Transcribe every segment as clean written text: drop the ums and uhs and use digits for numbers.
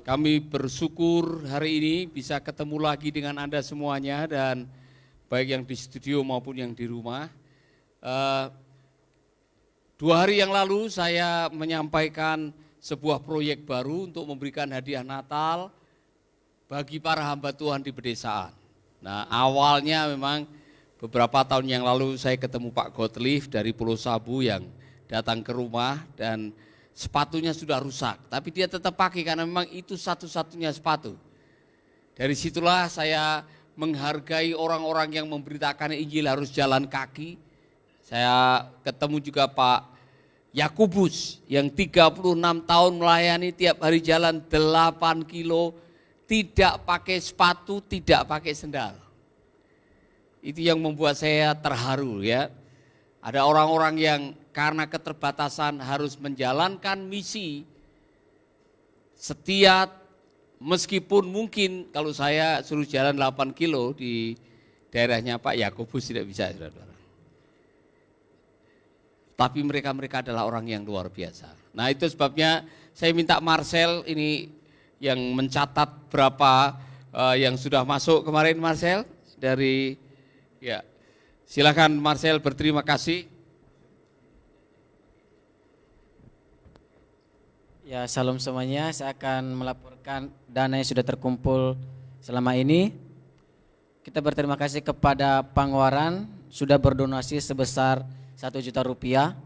Kami bersyukur hari ini bisa ketemu lagi dengan Anda semuanya, dan baik yang di studio maupun yang di rumah. 2 hari yang lalu saya menyampaikan sebuah proyek baru untuk memberikan hadiah Natal bagi para hamba Tuhan di pedesaan. Nah, awalnya memang beberapa tahun yang lalu saya ketemu Pak Gottlieb dari Pulau Sabu yang datang ke rumah dan sepatunya sudah rusak, tapi dia tetap pakai karena memang itu satu-satunya sepatu. Dari situlah saya menghargai orang-orang yang memberitakan Injil harus jalan kaki. Saya ketemu juga Pak Yakubus yang 36 tahun melayani, tiap hari jalan 8 kilo, tidak pakai sepatu, tidak pakai sendal. Itu yang membuat saya terharu ya. Ada orang-orang yang karena keterbatasan harus menjalankan misi setia, meskipun mungkin kalau saya suruh jalan 8 kilo di daerahnya Pak Yakobus tidak bisa, saudara-saudara. Tapi mereka adalah orang yang luar biasa. Nah, itu sebabnya saya minta Marcel ini yang mencatat berapa yang sudah masuk kemarin. Marcel dari ya, silakan Marcel, berterima kasih. Ya, salam semuanya. Saya akan melaporkan dana yang sudah terkumpul selama ini. Kita berterima kasih kepada Pangwaran sudah berdonasi sebesar 1 juta rupiah.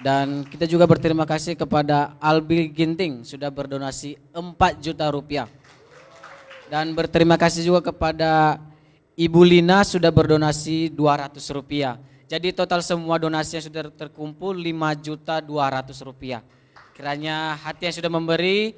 Dan kita juga berterima kasih kepada Albi Ginting sudah berdonasi 4 juta rupiah. Dan berterima kasih juga kepada Ibu Lina sudah berdonasi 200 rupiah. Jadi total semua donasi yang sudah terkumpul 5.200.000 rupiah. Kiranya hati yang sudah memberi,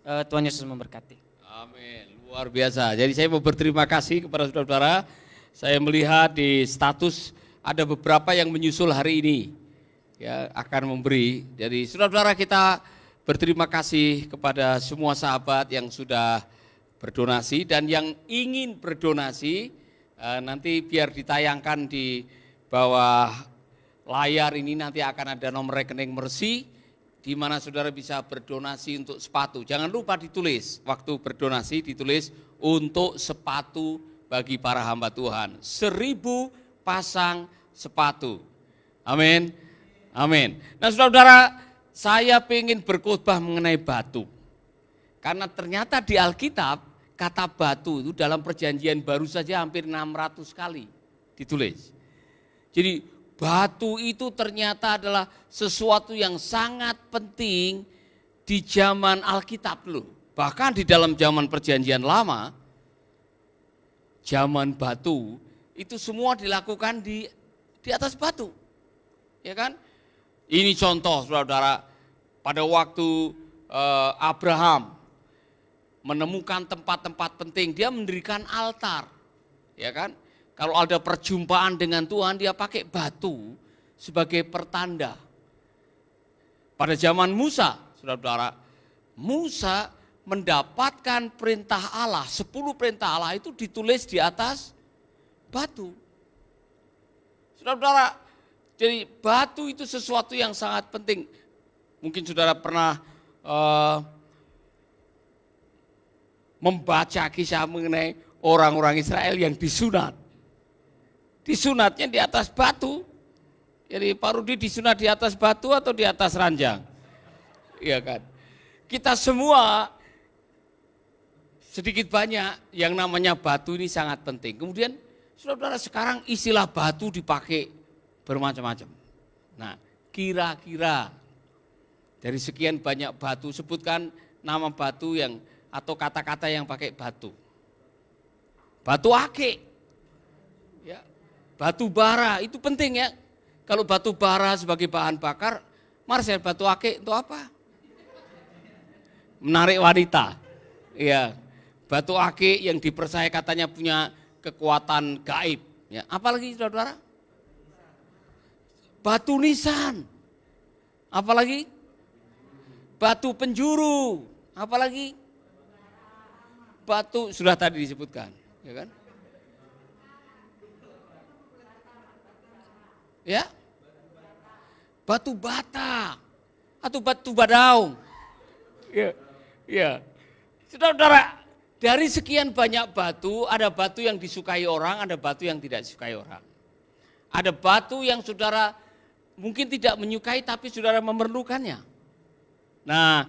Tuhan Yesus memberkati. Amin, luar biasa. Jadi saya mau berterima kasih kepada saudara-saudara. Saya melihat di status ada beberapa yang menyusul hari ini, ya akan memberi. Jadi saudara-saudara, kita berterima kasih kepada semua sahabat yang sudah berdonasi dan yang ingin berdonasi. Nanti biar ditayangkan di bawah layar ini, nanti akan ada nomor rekening Mercy, di mana saudara bisa berdonasi untuk sepatu. Jangan lupa ditulis, waktu berdonasi ditulis untuk sepatu bagi para hamba Tuhan. 1.000 pasang sepatu. Amin. Amin. Nah, saudara-saudara, saya ingin berkhotbah mengenai batu. Karena ternyata di Alkitab kata batu itu dalam perjanjian baru saja hampir 600 kali ditulis. Jadi batu itu ternyata adalah sesuatu yang sangat penting di zaman Alkitab loh. Bahkan di dalam zaman perjanjian lama, zaman batu itu semua dilakukan di atas batu. Ya kan? Ini contoh saudara-saudara, pada waktu Abraham menemukan tempat-tempat penting, dia mendirikan altar. Ya kan? Kalau ada perjumpaan dengan Tuhan, dia pakai batu sebagai pertanda. Pada zaman Musa, saudara-saudara, Musa mendapatkan perintah Allah, 10 perintah Allah itu ditulis di atas batu. Saudara-saudara, jadi batu itu sesuatu yang sangat penting. Mungkin saudara pernah membaca kisah mengenai orang-orang Israel yang disunat. Disunatnya di atas batu. Jadi Pak Rudi disunat di atas batu atau di atas ranjang? Iya kan? Kita semua sedikit banyak yang namanya batu ini sangat penting. Kemudian saudara-saudara, sekarang istilah batu dipakai bermacam-macam. Nah, kira-kira dari sekian banyak batu, sebutkan nama batu yang atau kata-kata yang pakai batu. Batu akik. Ya. Batu bara itu penting ya. Kalau batu bara sebagai bahan bakar, Marcel, batu akik itu apa? Menarik wanita. Iya. Batu akik yang dipercaya katanya punya kekuatan gaib. Ya. Apalagi saudara-saudara? Batu nisan. Apalagi? Batu penjuru. Apalagi? Batu sudah tadi disebutkan, ya kan? Ya, batu bata atau batu badaung. Ya, ya. Saudara-saudara, dari sekian banyak batu, ada batu yang disukai orang, ada batu yang tidak disukai orang. Ada batu yang saudara mungkin tidak menyukai tapi saudara memerlukannya. Nah,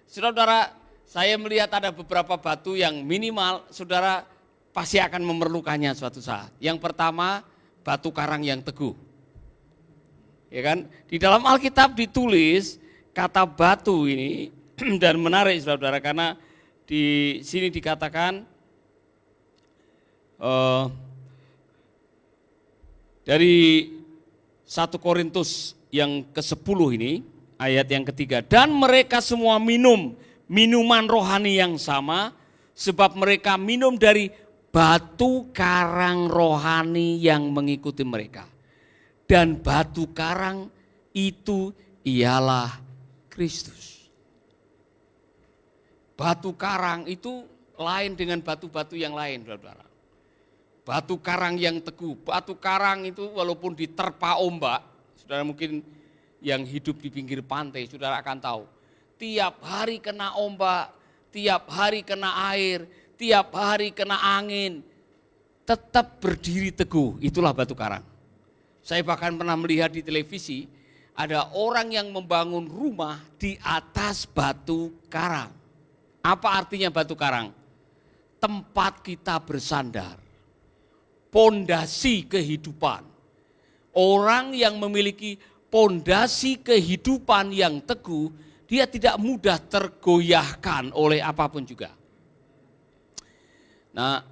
saudara-saudara, saya melihat ada beberapa batu yang minimal saudara pasti akan memerlukannya suatu saat. Yang pertama, batu karang yang teguh. Ya kan? Di dalam Alkitab ditulis kata batu ini dan menarik saudara-saudara karena di sini dikatakan dari 1 Korintus yang ke-10 ini ayat yang ketiga, dan mereka semua minum minuman rohani yang sama sebab mereka minum dari batu karang rohani yang mengikuti mereka. Dan batu karang itu ialah Kristus. Batu karang itu lain dengan batu-batu yang lain, saudara. Batu karang yang teguh, batu karang itu walaupun diterpa ombak, saudara mungkin yang hidup di pinggir pantai, saudara akan tahu. Tiap hari kena ombak, tiap hari kena air, tiap hari kena angin, tetap berdiri teguh, itulah batu karang. Saya bahkan pernah melihat di televisi, ada orang yang membangun rumah di atas batu karang. Apa artinya batu karang? Tempat kita bersandar, pondasi kehidupan. Orang yang memiliki pondasi kehidupan yang teguh, dia tidak mudah tergoyahkan oleh apapun juga. Nah,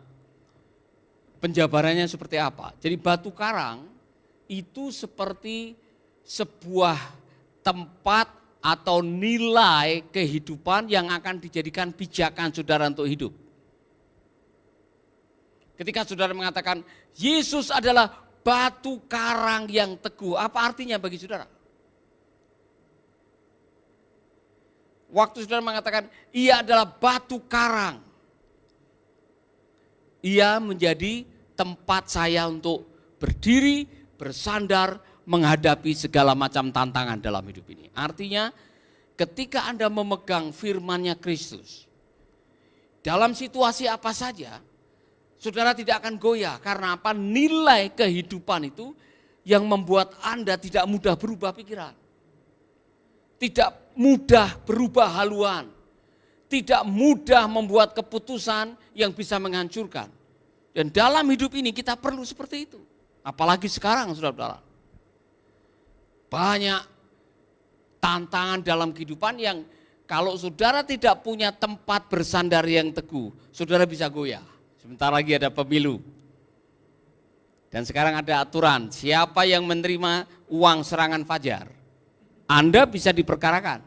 penjabarannya seperti apa? Jadi batu karang itu seperti sebuah tempat atau nilai kehidupan yang akan dijadikan pijakan saudara untuk hidup. Ketika saudara mengatakan Yesus adalah batu karang yang teguh, apa artinya bagi saudara? Waktu saudara mengatakan ia adalah batu karang, ia menjadi tempat saya untuk berdiri, bersandar, menghadapi segala macam tantangan dalam hidup ini. Artinya ketika Anda memegang firman-Nya Kristus, dalam situasi apa saja, saudara tidak akan goyah. Karena apa? Nilai kehidupan itu yang membuat Anda tidak mudah berubah pikiran. Tidak mudah berubah haluan. Tidak mudah membuat keputusan yang bisa menghancurkan. Dan dalam hidup ini kita perlu seperti itu. Apalagi sekarang, saudara-saudara. Banyak tantangan dalam kehidupan yang kalau saudara tidak punya tempat bersandar yang teguh, saudara bisa goyah. Sebentar lagi ada pemilu. Dan sekarang ada aturan, siapa yang menerima uang serangan fajar, Anda bisa diperkarakan.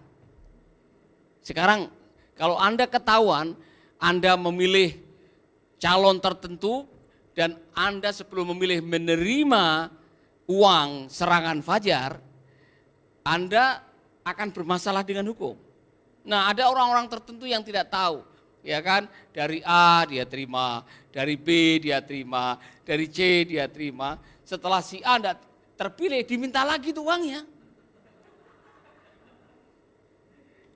Sekarang kalau Anda ketahuan, Anda memilih calon tertentu dan Anda sebelum memilih menerima uang serangan fajar, Anda akan bermasalah dengan hukum. Nah, ada orang-orang tertentu yang tidak tahu, ya kan? Dari A dia terima, dari B dia terima, dari C dia terima. Setelah si A tidak terpilih, diminta lagi tuh uangnya.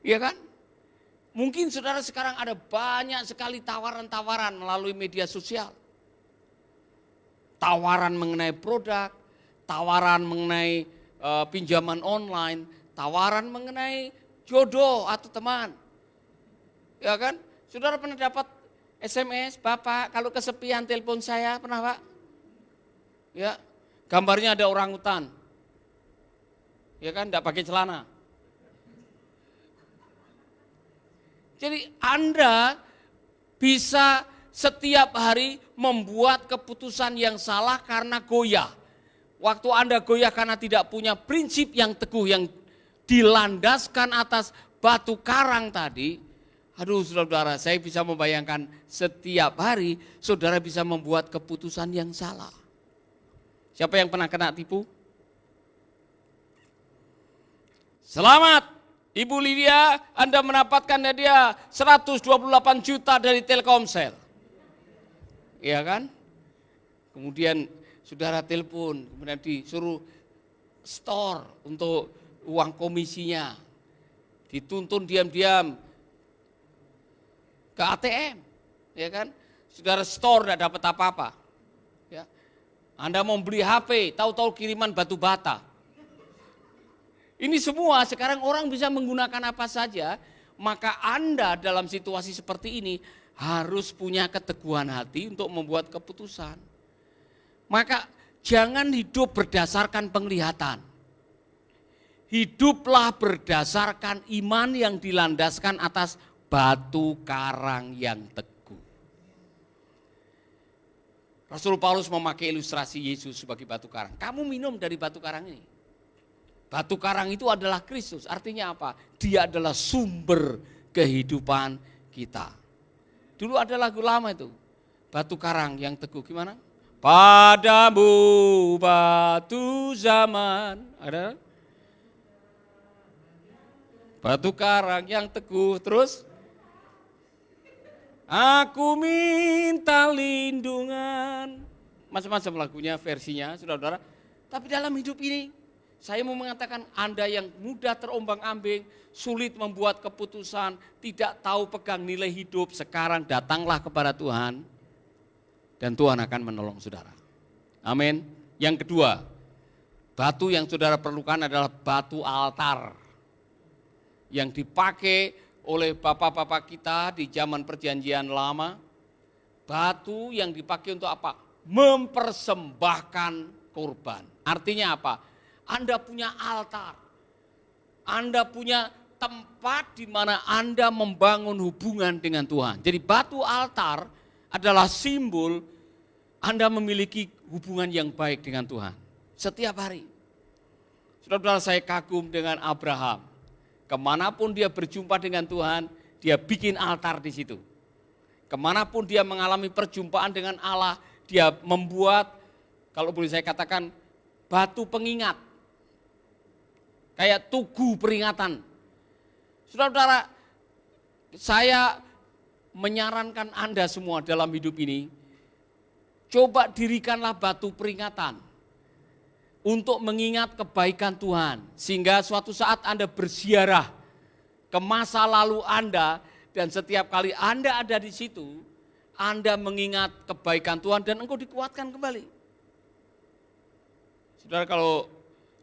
Ya kan? Mungkin saudara sekarang ada banyak sekali tawaran-tawaran melalui media sosial. Tawaran mengenai produk, tawaran mengenai pinjaman online, tawaran mengenai jodoh atau teman. Ya kan? Saudara pernah dapat SMS, Bapak kalau kesepian telepon saya, pernah Pak? Ya, gambarnya ada orangutan. Ya kan, enggak pakai celana. Jadi Anda bisa setiap hari membuat keputusan yang salah karena goyah. Waktu Anda goyah karena tidak punya prinsip yang teguh yang dilandaskan atas batu karang tadi. Aduh saudara, saya bisa membayangkan setiap hari saudara bisa membuat keputusan yang salah. Siapa yang pernah kena tipu? Selamat Ibu Lydia, Anda mendapatkan hadiah 128 juta dari Telkomsel. Iya kan? Kemudian saudara telepon, kemudian disuruh store untuk uang komisinya, dituntun diam-diam ke ATM, ya kan? Saudara store tidak dapat apa-apa. Ya. Anda mau beli HP, tahu-tahu kiriman batu bata. Ini semua sekarang orang bisa menggunakan apa saja, maka Anda dalam situasi seperti ini harus punya keteguhan hati untuk membuat keputusan. Maka jangan hidup berdasarkan penglihatan. Hiduplah berdasarkan iman yang dilandaskan atas batu karang yang teguh. Rasul Paulus memakai ilustrasi Yesus sebagai batu karang. Kamu minum dari batu karang ini. Batu karang itu adalah Kristus. Artinya apa? Dia adalah sumber kehidupan kita. Dulu ada lagu lama itu. Batu karang yang teguh. Gimana? Padamu batu zaman. Ada? Batu karang yang teguh. Terus? Aku minta lindungan. Macam-macam lagunya, versinya, saudara-saudara. Tapi dalam hidup ini, saya mau mengatakan Anda yang mudah terombang-ambing, sulit membuat keputusan, tidak tahu pegang nilai hidup, sekarang datanglah kepada Tuhan dan Tuhan akan menolong saudara. Amin. Yang kedua, batu yang saudara perlukan adalah batu altar yang dipakai oleh bapak-bapak kita di zaman perjanjian lama. Batu yang dipakai untuk apa? Mempersembahkan korban. Artinya apa? Anda punya altar, Anda punya tempat di mana Anda membangun hubungan dengan Tuhan. Jadi batu altar adalah simbol Anda memiliki hubungan yang baik dengan Tuhan. Setiap hari. Saudara-saudara, saya kagum dengan Abraham. Kemanapun dia berjumpa dengan Tuhan, dia bikin altar di situ. Kemanapun dia mengalami perjumpaan dengan Allah, dia membuat, kalau boleh saya katakan, batu pengingat. Kayak tugu peringatan. Saudara-saudara, saya menyarankan Anda semua dalam hidup ini, coba dirikanlah batu peringatan untuk mengingat kebaikan Tuhan. Sehingga suatu saat Anda berziarah ke masa lalu Anda, dan setiap kali Anda ada di situ, Anda mengingat kebaikan Tuhan dan engkau dikuatkan kembali. Saudara, kalau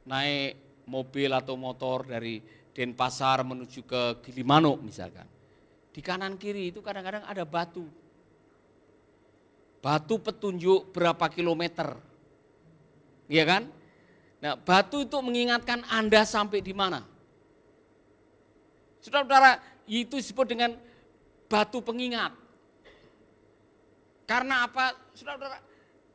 naik mobil atau motor dari Denpasar menuju ke Gilimanuk misalkan, di kanan kiri itu kadang-kadang ada batu. Batu petunjuk berapa kilometer. Iya kan? Nah, batu itu mengingatkan Anda sampai di mana. Saudara-saudara, itu disebut dengan batu pengingat. Karena apa? Saudara-saudara,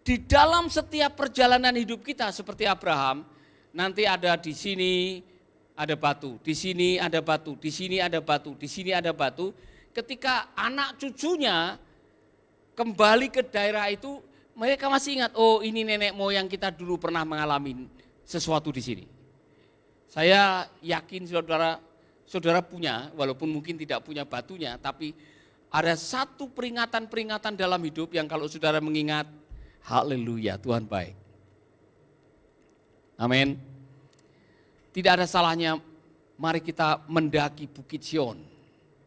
di dalam setiap perjalanan hidup kita seperti Abraham, nanti ada di sini ada batu, di sini ada batu, di sini ada batu, di sini ada batu. Ketika anak cucunya kembali ke daerah itu, mereka masih ingat, oh ini nenek moyang kita dulu pernah mengalami sesuatu di sini. Saya yakin saudara punya, walaupun mungkin tidak punya batunya, tapi ada satu peringatan-peringatan dalam hidup yang kalau saudara mengingat, haleluya, Tuhan baik. Amin. Tidak ada salahnya mari kita mendaki Bukit Sion,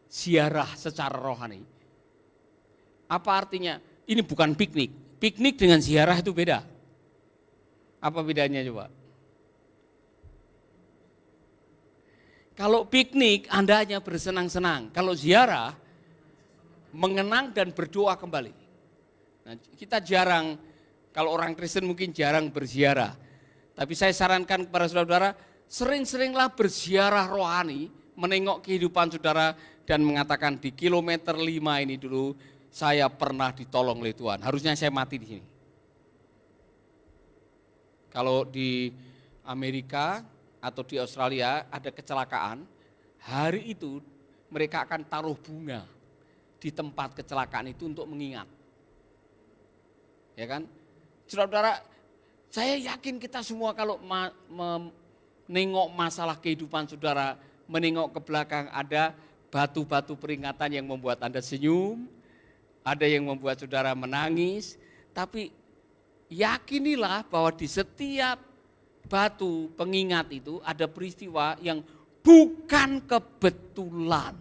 ziarah secara rohani. Apa artinya? Ini bukan piknik. Piknik dengan ziarah itu beda. Apa bedanya coba? Kalau piknik Anda hanya bersenang-senang. Kalau ziarah mengenang dan berdoa kembali. Nah, kita jarang, kalau orang Kristen mungkin jarang berziarah. Tapi saya sarankan kepada saudara-saudara, sering-seringlah berziarah rohani, menengok kehidupan saudara dan mengatakan di kilometer 5 ini dulu saya pernah ditolong oleh Tuhan. Harusnya saya mati di sini. Kalau di Amerika atau di Australia ada kecelakaan, hari itu mereka akan taruh bunga di tempat kecelakaan itu untuk mengingat. Ya kan? Saudara-saudara, saya yakin kita semua kalau menengok masalah kehidupan saudara, menengok ke belakang ada batu-batu peringatan yang membuat Anda senyum, ada yang membuat saudara menangis, tapi yakinilah bahwa di setiap batu pengingat itu ada peristiwa yang bukan kebetulan.